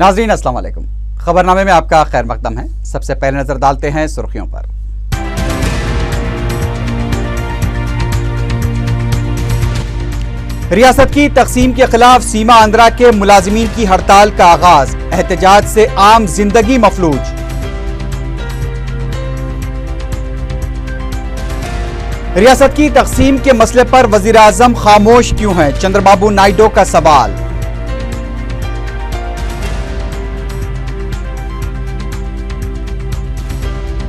नाज़रीन अस्सलाम वालेकुम। खबरनामे में आपका खैर मकदम है। सबसे पहले नजर डालते हैं सुर्खियों पर। रियासत की तकसीम के खिलाफ सीमा आंध्रा के मुलाजिमीन की हड़ताल का आगाज, एहतजाज से आम जिंदगी मफलूज। रियासत की तकसीम के मसले पर वजीर आजम खामोश क्यों हैं, चंद्रबाबू नायडू का सवाल।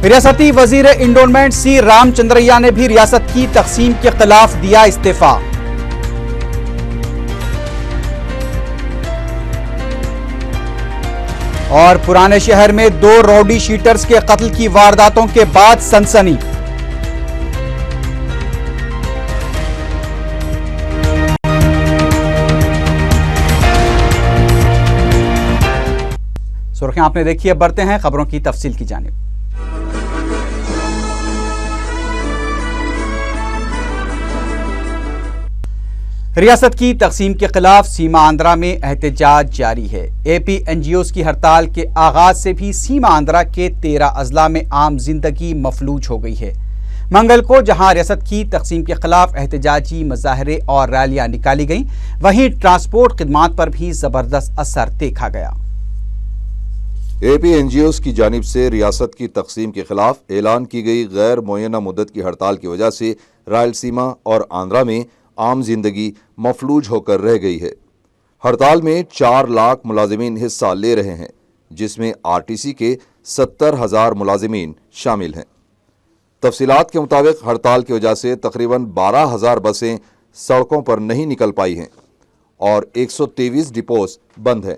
रियासती वजीर इंडोनमेंट सी रामचंद्रैया ने भी रियासत की तकसीम के खिलाफ दिया इस्तीफा। और पुराने शहर में 2 रॉडी शीटर्स के कत्ल की वारदातों के बाद सनसनी। सुर्खियां आपने देखी, अब बढ़ते हैं खबरों की तफसील की जानिब। रियासत की तकसीम के खिलाफ सीमा आंध्रा में एहतजाज जारी है। एपी एनजीओज की हड़ताल के आगाज से भी सीमा आंध्रा के 13 अजला में आम जिंदगी मफलूज हो गई है। मंगल को जहां रियासत की तकसीम के खिलाफ एहतजाजी मुजाहरे और रैलियां निकाली गईं, वहीं ट्रांसपोर्ट खिदमात पर भी जबरदस्त असर देखा गया। एपी एनजीओज की जानिब से रियासत की तकसीम के खिलाफ ऐलान की गई गैर मुअय्यना मुद्दत की हड़ताल की वजह से रायलसीमा और आंध्रा में आम जिंदगी मफलूज होकर रह गई है। हड़ताल में 4 लाख मुलाजिमीन हिस्सा ले रहे हैं, जिसमें आरटीसी के 70,000 मुलाजिमीन शामिल हैं। तफसीलात के मुताबिक हड़ताल की वजह से तकरीबन 12,000 बसें सड़कों पर नहीं निकल पाई हैं और 123 डिपोज बंद हैं।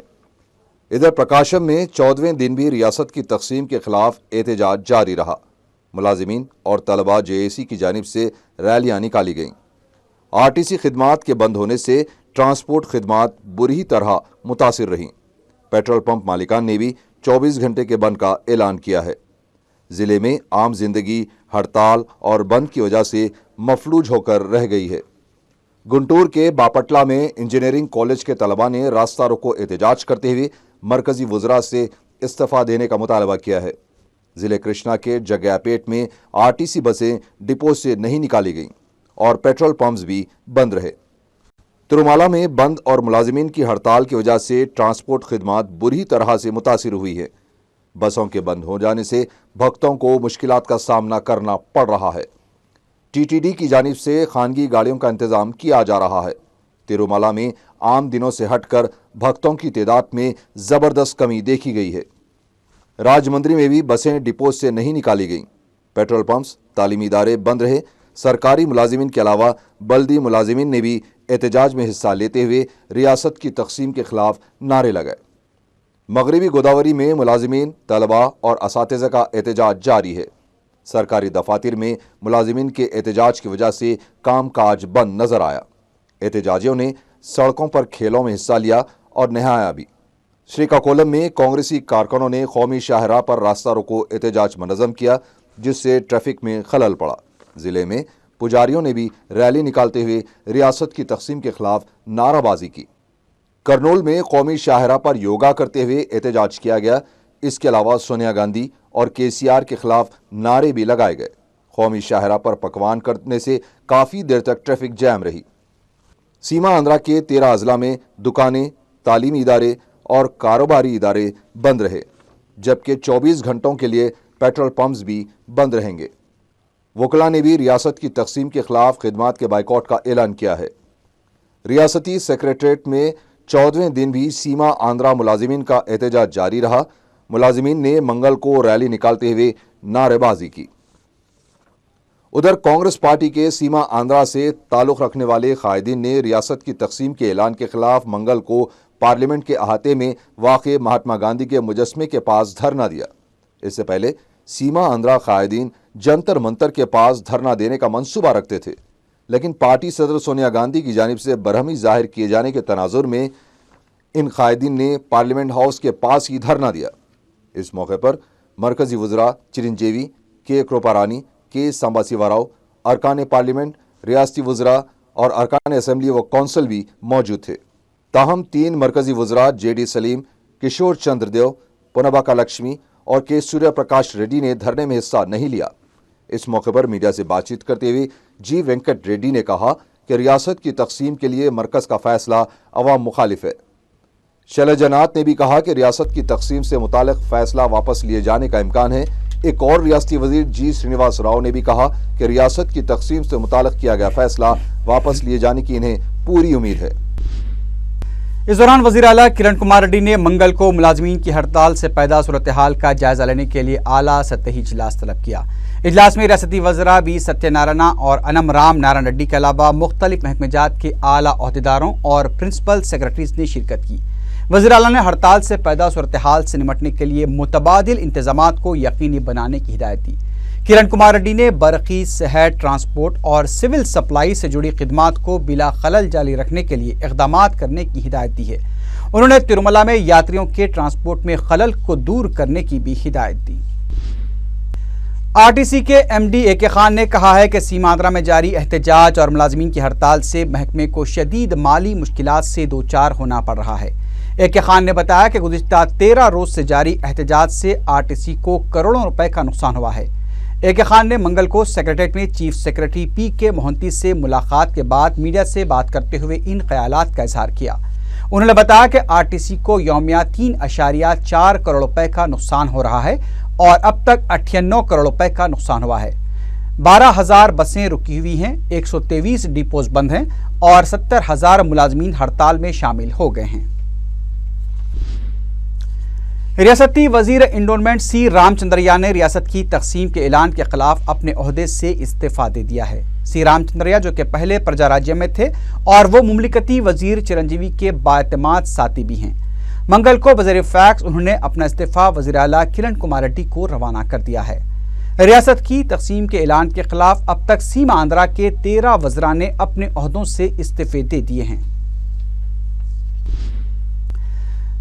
इधर प्रकाशम में 14वें दिन भी रियासत की तकसीम के खिलाफ एहतजाज जारी रहा। मुलाजिमीन और तलबा जेएसी की जानिब से रैलियां निकाली गईं। आरटीसी खिदमात के बंद होने से ट्रांसपोर्ट खिदमात बुरी तरह मुतासिर रहीं। पेट्रोल पंप मालिकान ने भी 24 घंटे के बंद का ऐलान किया है। जिले में आम जिंदगी हड़ताल और बंद की वजह से मफलूज होकर रह गई है। गुंटूर के बापटला में इंजीनियरिंग कॉलेज के तलबा ने रास्ता रोको एहतजाज करते हुए मरकजी वज़रा से इस्तीफा देने का मुतालबा किया है। जिले कृष्णा के जगयापेट में आरटीसी बसें डिपो से नहीं निकाली गईं और पेट्रोल पंप्स भी बंद रहे। तिरुमाला में बंद और मुलाजिमीन की हड़ताल की वजह से ट्रांसपोर्ट खिदमात बुरी तरह से मुतासिर हुई है। बसों के बंद हो जाने से भक्तों को मुश्किलात का सामना करना पड़ रहा है। टीटीडी की जानिब से खानगी गाड़ियों का इंतजाम किया जा रहा है। तिरुमाला में आम दिनों से हटकर भक्तों की तादाद में जबरदस्त कमी देखी गई है। राजमंद्री में भी बसें डिपो से नहीं निकाली गईं। पेट्रोल पंप्स, तालीमी इदारे बंद रहे। सरकारी मुलाजिमीन के अलावा बल्दी मुलाजिमीन ने भी एहतजाज में हिस्सा लेते हुए रियासत की तकसीम के खिलाफ नारे लगाए। मगरबी गोदावरी में मुलाजिमीन, तलबा और असातिज़ा का एहतजाज जारी है। सरकारी दफातर में मुलाजिमीन के एहतजाज की वजह से काम काज बंद नजर आया। एहतजाजियों ने सड़कों पर खेलों में हिस्सा लिया और नहाया भी। श्रीकाकुलम में कांग्रेसी कारकुनों ने कौमी शाहराह पर रास्ता रोको एहतजाज मुनज़्ज़म किया, जिससे ट्रैफिक में खलल पड़ा। जिले में पुजारियों ने भी रैली निकालते हुए रियासत की तकसीम के खिलाफ नाराबाजी की। करनूल में कौमी शाहराह पर योगा करते हुए एहतजाज किया गया। इसके अलावा सोनिया गांधी और केसीआर के खिलाफ नारे भी लगाए गए। कौमी शाहराह पर पकवान करने से काफ़ी देर तक ट्रैफिक जैम रही। सीमा आंध्रा के 13 अजला में दुकानें, तालीमी इदारे और कारोबारी इदारे बंद रहे, जबकि 24 घंटों के लिए पेट्रोल पंप्स भी बंद रहेंगे। वकला ने भी रियासत की तकसीम के खिलाफ खिदमात के बाइकआउट का ऐलान किया है। रियासती सेक्रेटरीट में 14वें दिन भी सीमा आंध्रा मुलाजिमीन का एहतजाज जारी रहा। मुलाजिमीन ने मंगल को रैली निकालते हुए नारेबाजी की। उधर कांग्रेस पार्टी के सीमा आंध्रा से ताल्लुक़ रखने वाले कायदीन ने रियासत की तकसीम के ऐलान के खिलाफ मंगल को पार्लियामेंट के अहाते में वाक़े महात्मा गांधी के मुजस्समे के पास धरना दिया। इससे पहले सीमा आंध्रा कायदीन जंतर मंतर के पास धरना देने का मंसूबा रखते थे, लेकिन पार्टी सदर सोनिया गांधी की जानिब से बरहमी जाहिर किए जाने के तनाजुर में इन कायदीन ने पार्लियामेंट हाउस के पास ही धरना दिया। इस मौके पर मरकजी वज़रा चिरंजीवी, के कृपारानी, के सांबासिवाराव, अरकान पार्लियामेंट, रियासती वज़रा और अरकान असम्बली व कौंसिल भी मौजूद थे। ताहम 3 मरकजी वज़रा जेडी सलीम, किशोर चंद्र देव, पुनबका लक्ष्मी और के सूर्य प्रकाश रेड्डी ने धरने में हिस्सा नहीं लिया। इस मौके पर मीडिया से बातचीत करते हुए जी वेंकट रेड्डी ने कहा कि रियासत की तकसीम के लिए मरकज का फैसला अवाम मुखालिफ है। शैलजा नाथ ने भी कहा कि रियासत की तकसीम से मुतालिक फैसला वापस लिए जाने का इम्कान है। एक और रियासती वजीर जी श्रीनिवास राव ने भी कहा कि रियासत की तकसीम से मुतालिक किया गया फैसला वापस लिए जाने की इन्हें पूरी उम्मीद है। इस दौरान वजीर आला किरण कुमार रेड्डी ने मंगल को मुलाजमीन की हड़ताल से पैदा सूरत हाल का जायजा लेने के लिए आला सतही इजलास तलब किया। इजलास में रियासती वज़रा बी सत्यनारायण और अनम राम नारायण रेड्डी के अलावा मुख्तलिफ महकमेजात के आला ओहदेदारों और प्रिंसिपल सेक्रेटरीज ने शिरकत की। वज़ीर आला ने हड़ताल से पैदा सूरत हाल से निमटने के लिए मुतबादिल इंतजामात को यकीनी बनाने की हिदायत दी। किरण कुमार रेड्डी ने बरक़ी, सेहत, ट्रांसपोर्ट और सिविल सप्लाई से जुड़ी खिदमात को बिला खलल जारी रखने के लिए इक़दामात करने की हिदायत दी है। उन्होंने तिरुमला में यात्रियों के ट्रांसपोर्ट में खलल को दूर करने की भी हिदायत दी। आरटीसी के एमडी ए.के. खान ने कहा है कि सीमांध्रा में जारी एहतजाज और मुलाजमीन की हड़ताल से महकमे को शदीद माली मुश्किलात से दो चार होना पड़ रहा है। ए.के. खान ने बताया कि गुज़िश्ता 13 रोज से जारी एहतजाज से आरटीसी को करोड़ों रुपए का नुकसान हुआ है। ए.के. खान ने मंगल को सेक्रेटेरिएट में चीफ सेक्रेटरी पी.के. मोहंती से मुलाकात के बाद मीडिया से बात करते हुए इन ख्यालात का इजहार किया। उन्होंने बताया कि आरटीसी को यौमिया 3.4 करोड़ रुपए का नुकसान हो रहा है और अब तक 98 करोड़ रुपए का नुकसान हुआ है। 12,000 बसें रुकी हुई हैं, 123 डिपोज बंद हैं और 70,000 मुलाजमीन हड़ताल में शामिल हो गए हैं। रियासती वजीर इंडोनमेंट सी रामचंद्रया ने रियासत की तकसीम के ऐलान के खिलाफ अपने ओहदे से इस्तीफा दे दिया है। सी रामचंद्रया जो कि पहले प्रजा राज्य में थे और वो मुमलिकती वजीर चिरंजीवी के बाएतमाद साथी भी हैं। मंगल को बज़ेर फैक्स उन्होंने अपना इस्तीफा वज़ीर आला किरण कुमार रेड्डी को रवाना कर दिया है। रियासत की तकसीम के ऐलान के खिलाफ अब तक सीमा आंध्रा के 13 वज़रा ने अपने ओहदों से इस्तीफे दे दिए हैं।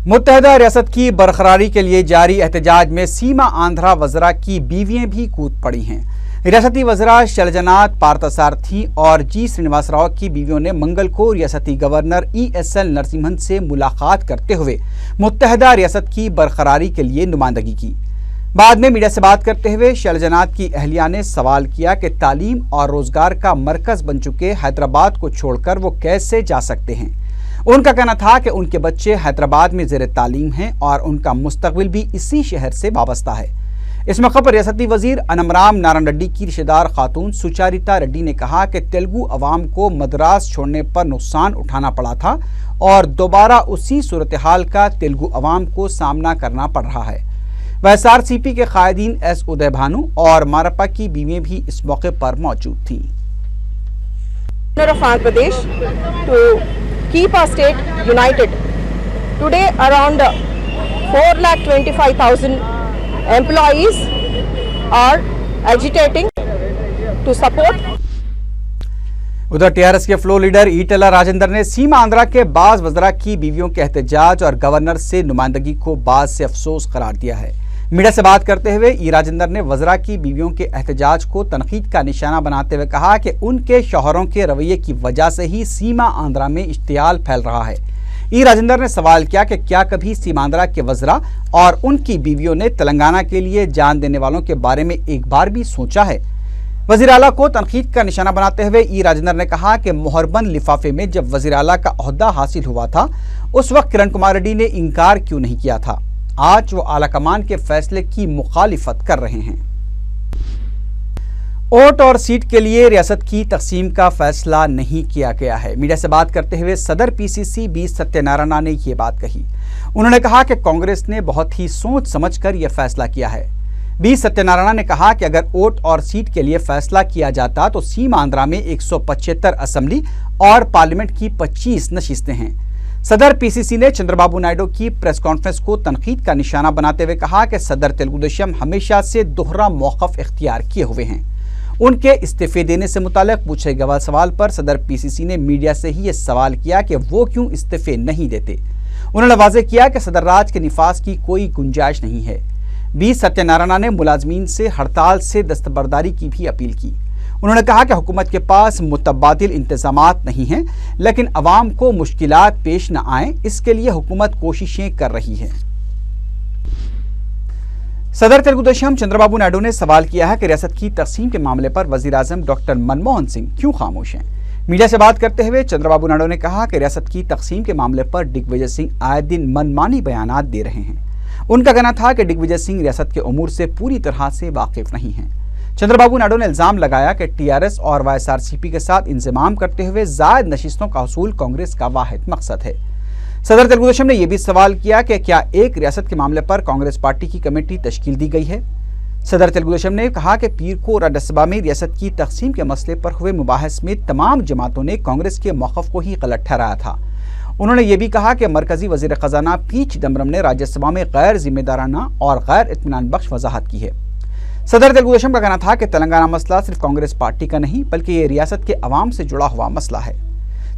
मुत्तहदा रियासत की बरकरारी के लिए जारी एहतजाज में सीमा आंध्रा वज़रा की बीवियां भी कूद पड़ी हैं। रियासती वज़रा शैलजा नाथ, पार्थसारथी और जी श्रीनिवास राव की बीवियों ने मंगल को रियासती गवर्नर ESL नरसिम्हन से मुलाकात करते हुए मुत्तहदा रियासत की बरकरारी के लिए नुमाइंदगी की। बाद में मीडिया से बात करते हुए शैलजा नाथ की अहलिया ने सवाल किया कि तालीम और रोजगार का मरकज बन चुके हैदराबाद को छोड़कर वो कैसे जा सकते हैं। उनका कहना था कि उनके बच्चे हैदराबाद में ज़ेर तालीम हैं और उनका मुस्तकबिल भी इसी शहर से वाबस्ता है। इस मौके पर रियासती वजीर अनमराम नारायण रेड्डी की रिश्तेदार खातून सुचारिता रेड्डी ने कहा कि तेलुगु अवाम को मद्रास छोड़ने पर नुकसान उठाना पड़ा था और दोबारा उसी सूरत हाल का तेलुगु अवाम को सामना करना पड़ रहा है। SRCP के कायदीन S. उदय भानु और मारप्पा की बीवियां भी इस मौके पर मौजूद थीं। Keep our state united. Today around 4,25,000 employees are agitating to support. उधर टीआरएस के फ्लोर लीडर ईटला राजेंद्र ने सीमा आंध्रा के बाज वज़रा की बीवियों के एहतजाज और गवर्नर से नुमाइंदगी को बात से अफसोस करार दिया है। मीडिया से बात करते हुए ई राजेंद्र ने वज़रा की बीवियों के एहतजाज को तनकीद का निशाना बनाते हुए कहा कि उनके शौहरों के रवैये की वजह से ही सीमा आंध्रा में इश्तियाल फैल रहा है। ई राजेंद्र ने सवाल किया कि क्या कभी सीमा आंध्रा के वज़रा और उनकी बीवियों ने तेलंगाना के लिए जान देने वालों के बारे में एक बार भी सोचा है। वज़ीर आला को तनकीद का निशाना बनाते हुए ई राजेंद्र ने कहा कि मोहरबंद लिफाफे में जब वज़ीर आला का ओहदा हासिल हुआ था उस वक्त किरण कुमार रेड्डी ने इनकार क्यों नहीं किया था। आज वो आला कमान के फैसले की मुखालिफत कर रहे हैं। वोट और सीट के लिए रियासत की तकसीम का फैसला नहीं किया गया है। मीडिया से बात करते हुए सदर PCC बी सत्यनारायण ने ये बात कही। उन्होंने कहा कि कांग्रेस ने बहुत ही सोच समझकर यह फैसला किया है। बी सत्यनारायण ने कहा कि अगर वोट और सीट के लिए फैसला किया जाता तो सीमा आंध्रा में 175 असेंबली और पार्लियामेंट की 25 नशिस्तें हैं। सदर PCC ने चंद्रबाबू नायडू की प्रेस कॉन्फ्रेंस को तनकीद का निशाना बनाते हुए कहा कि सदर तेलुगु देशम हमेशा से दोहरा मौक़िफ़ इख्तियार किए हुए हैं। उनके इस्तीफे देने से मुताल्लिक पूछे गए सवाल पर सदर PCC ने मीडिया से ही ये सवाल किया कि वो क्यों इस्तीफे नहीं देते। उन्होंने वाज़ेह किया कि सदर राज के निफाज की कोई गुंजाइश नहीं है। बी सत्यनारायण ने मुलाजमीन से हड़ताल से दस्तबरदारी की भी अपील की। उन्होंने कहा कि हुकूमत के पास मुतबादिल इंतजामात नहीं हैं, लेकिन अवाम को मुश्किलात पेश न आए इसके लिए हुकूमत कोशिशें कर रही है। صدر تلگو دیشم چندرابابو نائیڈو نے سوال کیا ہے کہ ریاست کی تقسیم کے معاملے پر وزیر اعظم ڈاکٹر منموہن سنگھ کیوں خاموش ہیں۔ میڈیا سے بات کرتے ہوئے چندرابابو نائیڈو نے کہا کہ ریاست کی تقسیم کے معاملے پر ڈگ وجے سنگھ آئے دن منمانی بیانات دے رہے ہیں۔ ان کا کہنا تھا کہ ڈگ وجے سنگھ ریاست کے امور سے پوری طرح سے واقف نہیں ہیں۔ چندرابابو نائیڈو نے الزام لگایا کہ TRS اور YSRCP کے ساتھ انضمام کرتے ہوئے زائد نشستوں کا حصول کانگریس کا واحد مقصد ہے۔ صدر تلگو دیشم نے یہ بھی سوال کیا کہ کیا ایک ریاست کے معاملے پر کانگریس پارٹی کی کمیٹی تشکیل دی گئی ہے۔ صدر تلگو دیشم نے کہا کہ پیر کو راجیہ سبھا میں ریاست کی تقسیم کے مسئلے پر ہوئے مباحث میں تمام جماعتوں نے کانگریس کے موقف کو ہی غلط ٹھہرایا تھا۔ انہوں نے یہ بھی کہا کہ مرکزی وزیر خزانہ پی چدمبرم نے راجیہ سبھا میں غیر ذمہ دارانہ اور غیر اطمینان بخش وضاحت کی ہے۔ صدر تلگو دیشم کا کہنا تھا کہ تلنگانہ مسئلہ صرف کانگریس پارٹی کا نہیں بلکہ یہ ریاست کے عوام سے جڑا ہوا مسئلہ ہے۔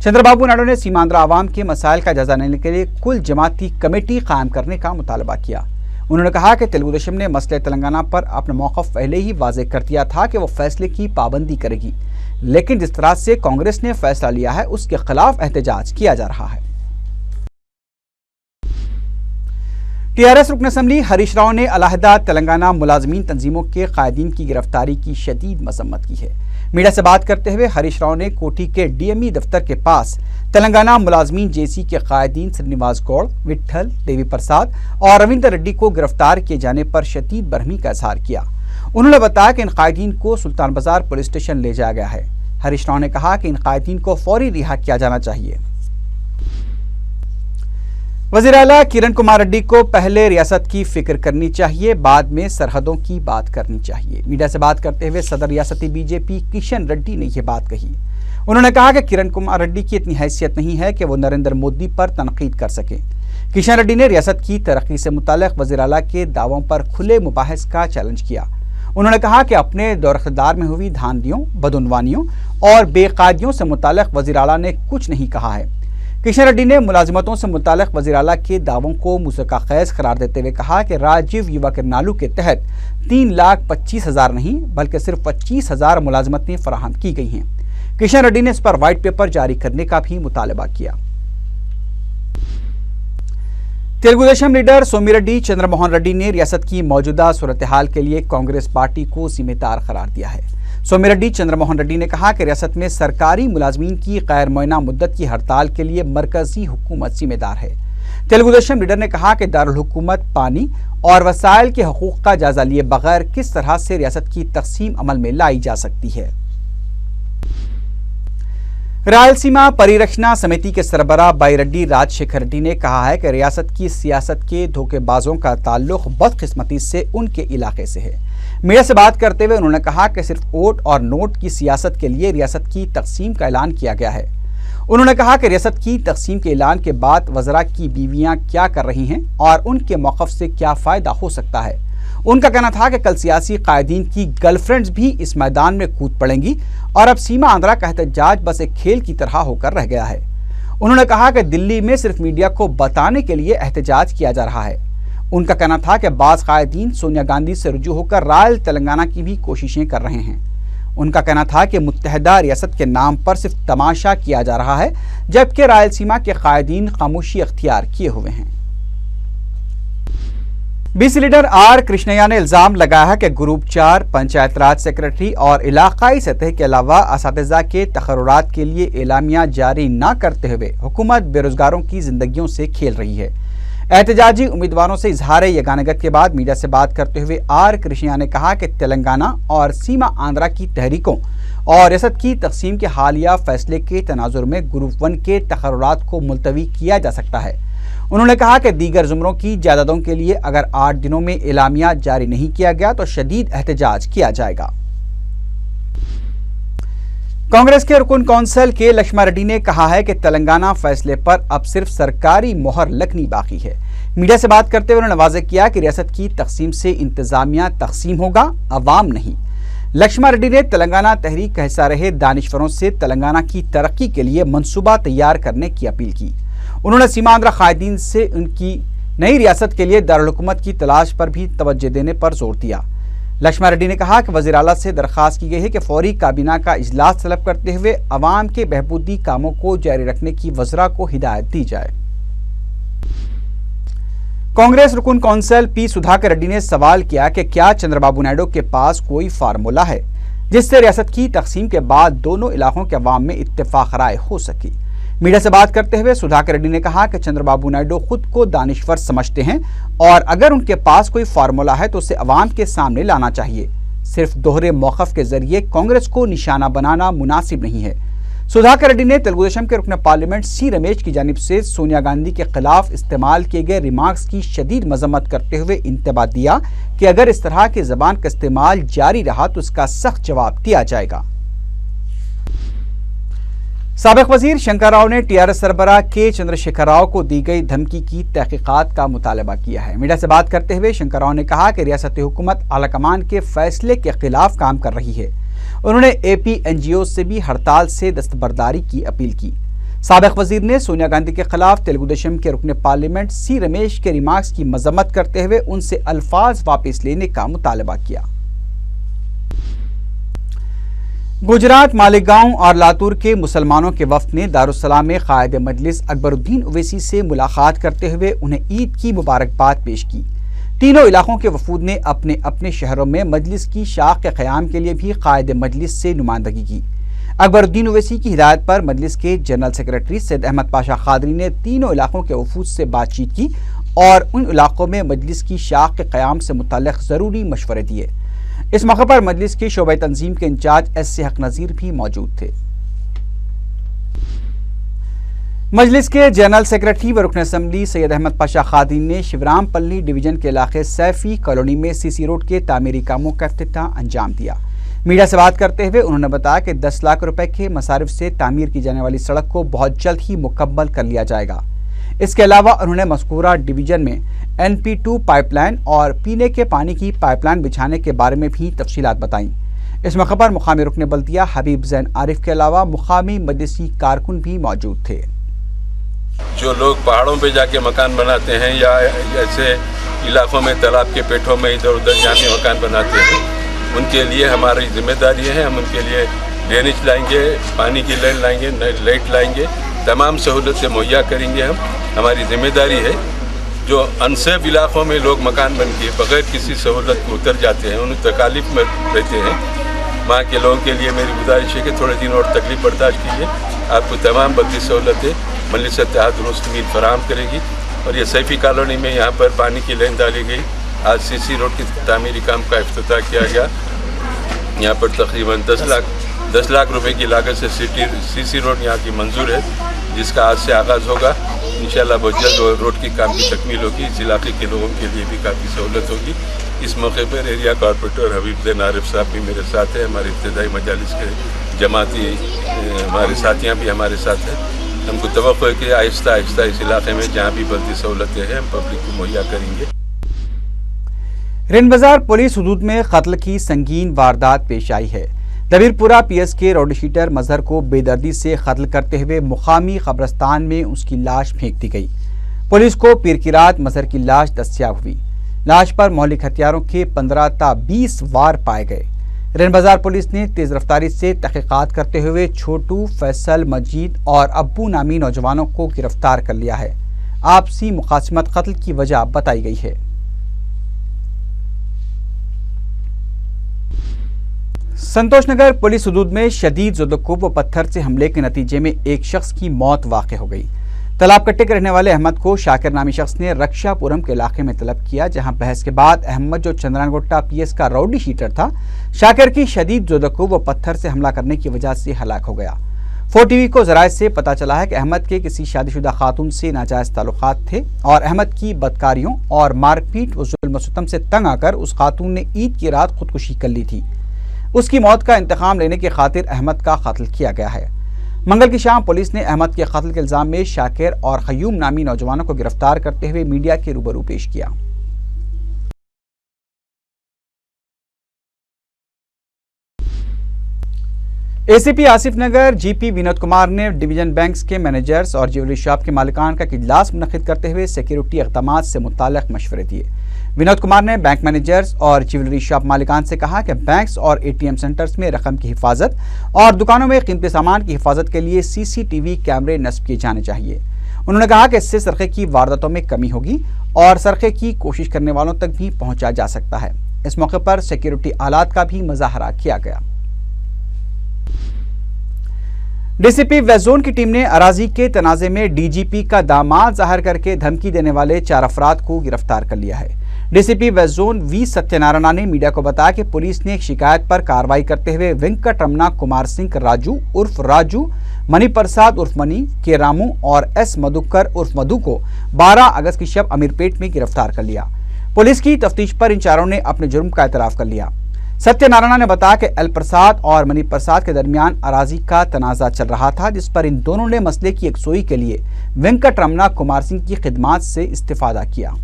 چندرابابو نائیڈو نے سیماندھرا عوام کے مسائل کا جائزہ لینے کے لیے کل جماعتی کمیٹی قائم کرنے کا مطالبہ کیا۔ انہوں نے کہا کہ تلگو دیشم نے مسئلہ تلنگانہ پر اپنا موقف پہلے ہی واضح کر دیا تھا کہ وہ فیصلے کی پابندی کرے گی، لیکن جس طرح سے کانگریس نے فیصلہ لیا ہے اس کے خلاف احتجاج کیا جا رہا ہے۔ TRS رکن اسمبلی ہریش راؤ نے علیحدہ تلنگانہ ملازمین تنظیموں کے قائدین کی گرفتاری کی شدید مذمت کی ہے۔ میڈیا سے بات کرتے ہوئے ہریش راؤ نے کوٹھی کے DME دفتر کے پاس تلنگانہ ملازمین JC کے قائدین سرینیواس گوڑ، وٹھل، دیوی پرساد اور رویندر ریڈی کو گرفتار کیے جانے پر شدید برہمی کا اظہار کیا۔ انہوں نے بتایا کہ ان قائدین کو سلطان بازار پولیس اسٹیشن لے جایا گیا ہے۔ ہریش راؤ نے کہا کہ ان قائدین کو فوری رہا کیا جانا چاہیے۔ وزیر اعلیٰ کرن کمار ریڈی کو پہلے ریاست کی فکر کرنی چاہیے، بعد میں سرحدوں کی بات کرنی چاہیے۔ میڈیا سے بات کرتے ہوئے صدر ریاستی BJP کشن ریڈی نے یہ بات کہی۔ انہوں نے کہا کہ کرن کمار ریڈی کی اتنی حیثیت نہیں ہے کہ وہ نریندر مودی پر تنقید کر سکیں۔ کشن ریڈی نے ریاست کی ترقی سے متعلق وزیر اعلیٰ کے دعووں پر کھلے مباحث کا چیلنج کیا۔ انہوں نے کہا کہ اپنے دور اقتدار میں ہوئی دھاندلیوں، بدعنوانیوں اور بے قاعدیوں سے متعلق وزیر اعلیٰ نے کچھ نہیں کہا ہے۔ کشن ریڈی نے ملازمتوں سے متعلق وزیر اعلیٰ کے دعووں کو موسیقہ خیز قرار دیتے ہوئے کہا کہ راجیو یووا کرنالو کے تحت 3,25,000 نہیں بلکہ صرف 25,000 ملازمتیں فراہم کی گئی ہیں۔ کشن ریڈی نے اس پر وائٹ پیپر جاری کرنے کا بھی مطالبہ کیا۔ تلگو دیشم لیڈر سومی ریڈی چندر موہن ریڈی نے ریاست کی موجودہ صورتحال کے لیے کانگریس پارٹی کو ذمہ دار قرار دیا ہے۔ سومی ریڈی چندر موہن ریڈی نے کہا کہ ریاست میں سرکاری ملازمین کی غیر معینہ مدت کی ہڑتال کے لیے مرکزی حکومت ذمہ دار ہے۔ تلگو دیشم لیڈر نے کہا کہ دارالحکومت پانی اور وسائل کے حقوق کا جائزہ لیے بغیر کس طرح سے ریاست کی تقسیم عمل میں لائی جا سکتی ہے۔ رائلسیما پریرکشنا سمیتی کے سربراہ بائی ریڈی راج شیکھر ریڈی نے کہا ہے کہ ریاست کی سیاست کے دھوکے بازوں کا تعلق بدقسمتی سے ان کے علاقے سے ہے۔ میڈیا سے بات کرتے ہوئے انہوں نے کہا کہ صرف ووٹ اور نوٹ کی سیاست کے لیے ریاست کی تقسیم کا اعلان کیا گیا ہے۔ انہوں نے کہا کہ ریاست کی تقسیم کے اعلان کے بعد وزراء کی بیویاں کیا کر رہی ہیں اور ان کے موقف سے کیا فائدہ ہو سکتا ہے۔ ان کا کہنا تھا کہ کل سیاسی قائدین کی گرل فرینڈز بھی اس میدان میں کود پڑیں گی اور اب سیما آندھرا کا احتجاج بس ایک کھیل کی طرح ہو کر رہ گیا ہے۔ انہوں نے کہا کہ دلی میں صرف میڈیا کو بتانے کے لیے احتجاج کیا جا رہا ہے۔ ان کا کہنا تھا کہ بعض قائدین سونیا گاندھی سے رجوع ہو کر رائل تلنگانہ کی بھی کوششیں کر رہے ہیں۔ ان کا کہنا تھا کہ متحدہ ریاست کے نام پر صرف تماشا کیا جا رہا ہے جبکہ رائلسیما کے قائدین خاموشی اختیار کیے ہوئے ہیں۔ BC لیڈر آر کرشنیا نے الزام لگایا ہے کہ گروپ 4 پنچایت راج سیکرٹری اور علاقائی سطح کے علاوہ اساتذہ کے تقررات کے لیے اعلامیہ جاری نہ کرتے ہوئے حکومت بے روزگاروں کی زندگیوں سے کھیل رہی ہے۔ احتجاجی امیدواروں سے اظہار یگانگت کے بعد میڈیا سے بات کرتے ہوئے آر کرشنیا نے کہا کہ تلنگانہ اور سیما آندھرا کی تحریکوں اور ریاست کی تقسیم کے حالیہ فیصلے کے تناظر میں گروپ 1 کے تقررات کو ملتوی کیا جا سکتا ہے۔ انہوں نے کہا کہ دیگر زمروں کی جائیدادوں کے لیے اگر 8 دنوں میں اعلامیہ جاری نہیں کیا گیا تو شدید احتجاج کیا جائے گا۔ کانگریس کے رکن کونسل کے لکشما ریڈی نے کہا ہے کہ تلنگانہ فیصلے پر اب صرف سرکاری مہر لگنی باقی ہے۔ میڈیا سے بات کرتے ہوئے انہوں نے واضح کیا کہ ریاست کی تقسیم سے انتظامیہ تقسیم ہوگا، عوام نہیں۔ لکشما ریڈی نے تلنگانہ تحریک کا حصہ رہے دانشوروں سے تلنگانہ کی ترقی کے لیے منصوبہ تیار کرنے کی اپیل کی۔ انہوں نے سیما آندھرا قائدین سے ان کی نئی ریاست کے لیے دارالحکومت کی تلاش پر بھی توجہ دینے پر زور دیا۔ لکشما ریڈی نے کہا کہ وزیر اعلیٰ سے درخواست کی گئی ہے کہ فوری کابینہ کا اجلاس طلب کرتے ہوئے عوام کے بہبودی کاموں کو جاری رکھنے کی وزراء کو ہدایت دی جائے۔ कांग्रेस रुकन कौंसल पी सुधाकर रेड्डी ने सवाल किया कि क्या चंद्रबाबू नायडू के पास कोई फार्मूला है जिससे रियासत की तकसीम के बाद दोनों इलाकों के अवाम में इत्तेफाक राय हो सकी। मीडिया से बात करते हुए सुधाकर रेड्डी ने कहा कि चंद्रबाबू नायडू खुद को दानिश्वर समझते हैं और अगर उनके पास कोई फार्मूला है तो उसे अवाम के सामने लाना चाहिए। सिर्फ दोहरे मौक़िफ़ के जरिए कांग्रेस को निशाना बनाना मुनासिब नहीं है। सुधाकर रेड्डी ने तेलुगु देशम के रुकन पार्लियामेंट सी रमेश की जानिब से सोनिया गांधी के खिलाफ इस्तेमाल किए गए रिमार्क्स की शदीद मजम्मत करते हुए इंतबाह दिया कि अगर इस तरह की ज़बान का इस्तेमाल जारी रहा तो इसका सख्त जवाब दिया जाएगा। साबिक वजीर शंकर राव ने टीआरएस सरबराह के चंद्रशेखर राव को दी गई धमकी की तहकीकात का मुतालबा किया है। मीडिया से बात करते हुए शंकर राव ने कहा कि रियासती हुकूमत आलाकमान के फैसले के खिलाफ काम कर रही है। उन्होंने एपी एनजीओ से भी हड़ताल से दस्तबरदारी की अपील की। साबिक वजीर ने सोनिया गांधी के खिलाफ तेलुगु देशम के रुकन पार्लियामेंट सी रमेश के रिमार्क्स की मजम्मत करते हुए उनसे अल्फाज वापस लेने का मुतालबा किया। गुजरात, मालेगांव और लातूर के मुसलमानों के वफ्द ने दारुस्सलाम में कायद मजलिस अकबरुद्दीन ओवैसी से मुलाकात करते हुए उन्हें ईद की मुबारकबाद पेश की। तीनों इलाकों के वफूद ने अपने अपने शहरों में मजलिस की शाख के क़याम के लिए भी कायद मजलिस से नुमाइंदगी की। अकबरुद्दीन ओवैसी की हिदायत पर मजलिस के जनरल सेक्रेटरी सैयद अहमद पाशा खादरी ने तीनों इलाकों के वफूद से बातचीत की और उन इलाकों में मजलिस की शाख के क़याम से मुताल्लिक़ ज़रूरी मशवरे दिए। इस मौके पर मजलिस के शोबे तंजीम के इंचार्ज एस हक नज़ीर भी मौजूद थे। मजलिस के जनरल सेक्रेटरी व रुकन असम्बली सैयद अहमद पाशा खादरी ने शिवराम पल्ली डिवीजन के इलाके सैफी कॉलोनी में सीसी रोड के तामीरी कामों का इफ्तिताह अंजाम दिया। मीडिया से बात करते हुए उन्होंने बताया कि 10 लाख रुपए के मसारिफ से तामीर की जाने वाली सड़क को बहुत जल्द ही मुकम्मल कर लिया जाएगा। इसके अलावा उन्होंने मज़कूरा डिवीजन में NP2 पाइपलाइन और पीने के पानी की पाइपलाइन बिछाने के बारे में भी तफसीलात बताईं। इस मौके पर मुकामी रुकन बल्दिया हबीब ज़ैन आरिफ के अलावा मुकामी मजलिसी कारकुन भी मौजूद थे। जो लोग पहाड़ों पे जाके मकान बनाते हैं या ऐसे इलाकों में तालाब के पेटों में इधर उधर जाके मकान बनाते हैं, उनके लिए हमारी जिम्मेदारी है। हम उनके लिए ड्रेनेज लाएंगे, पानी की लाइन लाएंगे, लाइट लाएंगे, तमाम सहूलतें मुहैया करेंगे। हमारी जिम्मेदारी है। जो अनसेफ इलाकों में लोग मकान बन के बगैर किसी सहूलत को उतर जाते हैं, उन तकालीफ में रहते हैं, वहाँ के लोगों के लिए मेरी गुजारिश है कि थोड़े दिन और तकलीफ बर्दाश्त कीजिए। आपको तमाम बल्दी सहूलतें मजलिस इत्तेहादुल मुस्लिमीन फराहम करेगी। और ये सैफी कॉलोनी में यहाँ पर पानी की लाइन डाली गई। आज सीसी रोड की तामीरी काम का इफ्तिताह किया गया। यहाँ पर तकरीबन 10 लाख रुपए की लागत से सीसी रोड यहाँ की मंजूर है, जिसका आज से आगाज़ होगा। इंशाअल्लाह बहुत जल्द रोड की काम की तकमील होगी। इस इलाके के लोगों के लिए भी काफ़ी सहूलत होगी। इस मौके पर एरिया कॉर्पोरेटर हबीब ज़ैन आरिफ साहब भी मेरे साथ हैं। हमारे इब्तिदाई मजालिस के जमाती हमारे साथियाँ भी हमारे साथ हैं। हमको तवक्को है कि आहिस्ता आहिस्ता इस इलाके में जहाँ भी बल्दी सहूलतें हैं हम पब्लिक को मुहैया करेंगे। रिंद बाजार पुलिस हुदूद में कत्ल की संगीन वारदात पेश आई है। दबीरपुरा PS के रोड शीटर मजहर को बेदर्दी से कत्ल करते हुए मुकामी कब्रस्तान में उसकी लाश फेंक दी गई। पुलिस को पीर की रात मजहर की लाश दस्तयाब हुई। लाश पर मौलिक हथियारों के 15 ता 20 वार पाए गए। रिंद बाजार पुलिस ने तेज रफ्तारी से तहकीकात करते हुए छोटू, फैसल, मजीद और अब्बू नामी नौजवानों को गिरफ्तार कर लिया है। आपसी मुखासमत कत्ल की वजह बताई गई है। संतोष नगर पुलिस हुदूद में शदीद ज़ुदकुब व पत्थर से हमले के नतीजे में एक शख्स की मौत वाक़ हो गई। तालाब कट्टे के रहने वाले अहमद को शाकिर नामी शख्स ने रक्षापुरम के इलाके में तलब किया, जहां बहस के बाद अहमद, जो चंद्रानगोट्टा PS का राउडी शीटर था, शाकिर की शदीद ज़ुदकुब व पत्थर से हमला करने की वजह से हलाक हो गया। 4TV को ज़राए से पता चला है कि अहमद के किसी शादीशुदा खातून से नाजायज़ ताल्लुकात थे और अहमद की बदकारियों और मारपीट व जुल्म सितम से तंग आकर उस खातून ने ईद की रात खुदकुशी कर ली थी। उसकी मौत का इंतकाम लेने की खातिर अहमद का कत्ल किया गया है। मंगल की शाम पुलिस ने अहमद के कत्ल के इल्जाम में शाकिर और खयूम नामी नौजवानों को गिरफ्तार करते हुए मीडिया के रूबरू पेश किया। ACP आसिफ नगर GP विनोद कुमार ने डिवीजन बैंक्स के मैनेजर्स और ज्वेलरी शॉप के मालिकान का इजलास मुनक्किद करते हुए सिक्योरिटी इक़दामात से मुताल्लिक़ मशवरे दिए। विनोद कुमार ने बैंक मैनेजर्स और ज्वेलरी शॉप मालिकान से कहा कि बैंक्स और ATM सेंटर्स में रकम की हिफाजत और दुकानों में कीमती सामान की हिफाजत के लिए CCTV कैमरे नस्ब किए जाने चाहिए। उन्होंने कहा कि इससे सरक़े की वारदातों में कमी होगी और सरक़े की कोशिश करने वालों तक भी पहुंचा जा सकता है। इस मौके पर सिक्योरिटी आलात का भी मुजाहरा किया गया। डीसीपी वेस्ट जोन की टीम ने अराजी के तनाज़े में डीजीपी का दामाद जाहिर करके धमकी देने वाले 4 अफराद को गिरफ्तार कर लिया है। DCP west zone V Satyanarayana ने मीडिया को बताया कि पुलिस ने एक शिकायत पर कार्रवाई करते हुए वेंकटरमना कुमार सिंह राजू उर्फ राजू, मणि प्रसाद उर्फ मणि, के रामू और एस मधुकर उर्फ मधु को 12 अगस्त की शब अमीरपेट में गिरफ्तार कर लिया। पुलिस की तफ्तीश पर इन चारों ने अपने जुर्म का एतराफ़ कर लिया। सत्यनारायण ने बताया कि एल प्रसाद और मणि प्रसाद के दरमियान अराजी का तनाज़ा चल रहा था, जिस पर इन दोनों ने मसले की यकसोई के लिए वेंकटरमना कुमार सिंह की खिदमात से इस्तिफादा किया।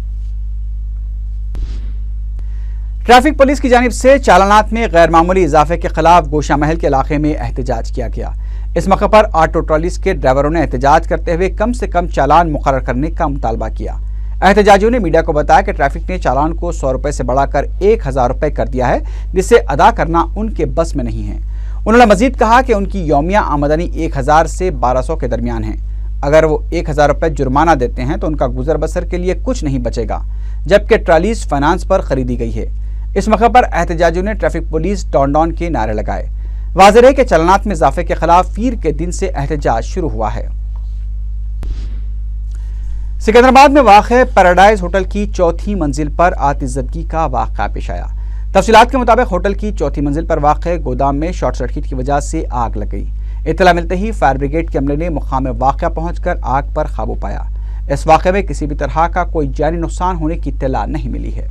ट्रैफिक पुलिस की जानिब से चालानात में गैर मामूली इजाफे के खिलाफ गोशा महल के इलाके में एहतजाज किया गया। इस मौके पर ऑटो ट्रॉलीज के ड्राइवरों ने एहतजाज करते हुए कम से कम चालान मुकर्रर करने का मुतालबा किया। एहतजाजियों ने मीडिया को बताया कि ट्रैफिक ने चालान को 100 रुपए से बढ़ाकर 1000 रुपए कर दिया है, जिसे अदा करना उनके बस में नहीं है। उन्होंने मजीद कहा कि उनकी यौमिया आमदनी 1000 से 1200 के दरमियान है। अगर वो 1000 रुपए जुर्माना देते हैं तो उनका गुजर बसर के लिए कुछ नहीं बचेगा, जबकि ट्रॉलीज फाइनेंस पर खरीदी गई है। इस मौके पर एहतजाजियों ने ट्रैफिक पुलिस डॉन डॉन के नारे लगाए। वाज़ेह है कि चालानात में इजाफे के खिलाफ पीर के दिन से एहतजाज शुरू हुआ है। सिकंदराबाद में वाक़े पैराडाइज होटल की 4थी मंजिल पर आतिशज़दगी का वाक़या पेश आया। तफसीलात के मुताबिक होटल की 4थी मंजिल पर वाक़े गोदाम में शॉर्ट सर्किट की वजह से आग लग गई। इत्तला मिलते ही फायर ब्रिगेड के अमले ने मुकाम वाक़या पहुंचकर आग पर काबू पाया। इस वाक़े में किसी भी तरह का कोई जानी नुकसान होने की इत्तला नहीं मिली है।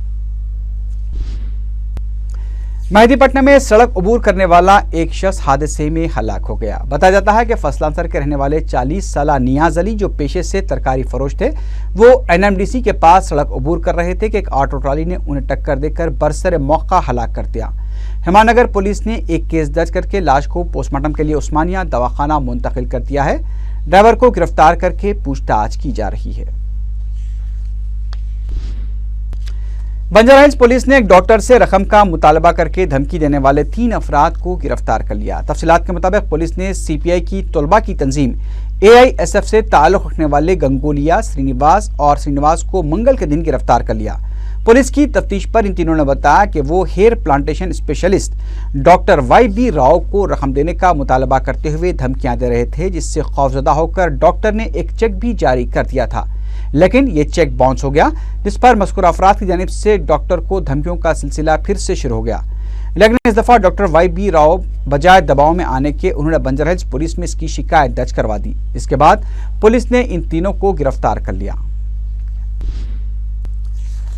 मेहदीपट्टनम में सड़क अबूर करने वाला एक शख्स हादसे में हलाक हो गया। बताया जाता है कि फसलांसर के रहने वाले 40 साला नियाज अली, जो पेशे से तरकारी फरोश थे, वो एनएमडीसी के पास सड़क अबूर कर रहे थे कि एक ऑटो ट्रॉली ने उन्हें टक्कर देकर बरसर मौका हलाक कर दिया। हिमानगर पुलिस ने एक केस दर्ज करके लाश को पोस्टमार्टम के लिए उस्मानिया दवाखाना मुंतकिल कर दिया है। ड्राइवर को गिरफ्तार करके पूछताछ की जा रही है। बंजारा हिल्स पुलिस ने एक डॉक्टर से रकम का मुतालबा करके धमकी देने वाले 3 अफराद को गिरफ्तार कर लिया। तफसीलात के मुताबिक पुलिस ने सीपीआई की तलबा की तंजीम एआईएसएफ से ताल्लुक रखने वाले गंगोलिया, श्रीनिवास को मंगल के दिन गिरफ्तार कर लिया। पुलिस की तफ्तीश पर इन तीनों ने बताया कि वो hair plantation specialist doctor YB Rao को रकम देने का मुतालबा करते हुए धमकियां दे रहे थे, जिससे खौफजदा होकर डॉक्टर ने एक चेक भी जारी कर दिया था, लेकिन ये चेक बाउंस हो गया, जिस पर मज़कूर अफराद की जानिब से डॉक्टर को धमकियों का सिलसिला फिर से शुरू हो गया। लेकिन इस दफ़ा डॉक्टर YB राव बजाय दबाव में आने के उन्होंने बंजारा हिल्स पुलिस में इसकी शिकायत दर्ज करवा दी। इसके बाद पुलिस ने इन तीनों को गिरफ्तार कर लिया।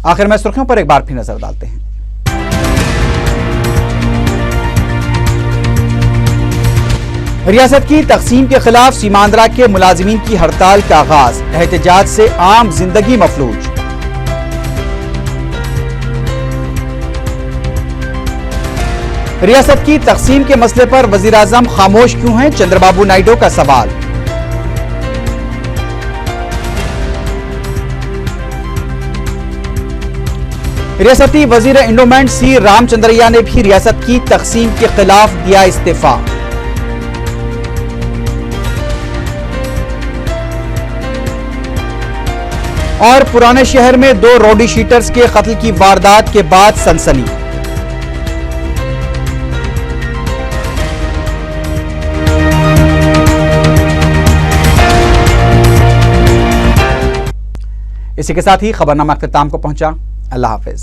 आखिर में सुर्खियों पर एक बार फिर नजर डालते हैं। रियासत की तकसीम के खिलाफ सीमांध्रा के मुलाजिमीन की हड़ताल का आगाज, एहतजाज से आम जिंदगी मफलूज। रियासत की तकसीम के मसले पर वजीर आजम खामोश क्यों हैं, चंद्रबाबू नायडू का सवाल। रियासती वजीर इंडोमेंट सी रामचंद्रैया ने भी रियासत की तकसीम के खिलाफ दिया इस्तीफा। और पुराने शहर में 2 रॉडी शीटर्स के कत्ल की वारदात के बाद सनसनी। इसी के साथ ही खबरनामा अख्ताम को पहुंचा। अल्लाह हाफिज।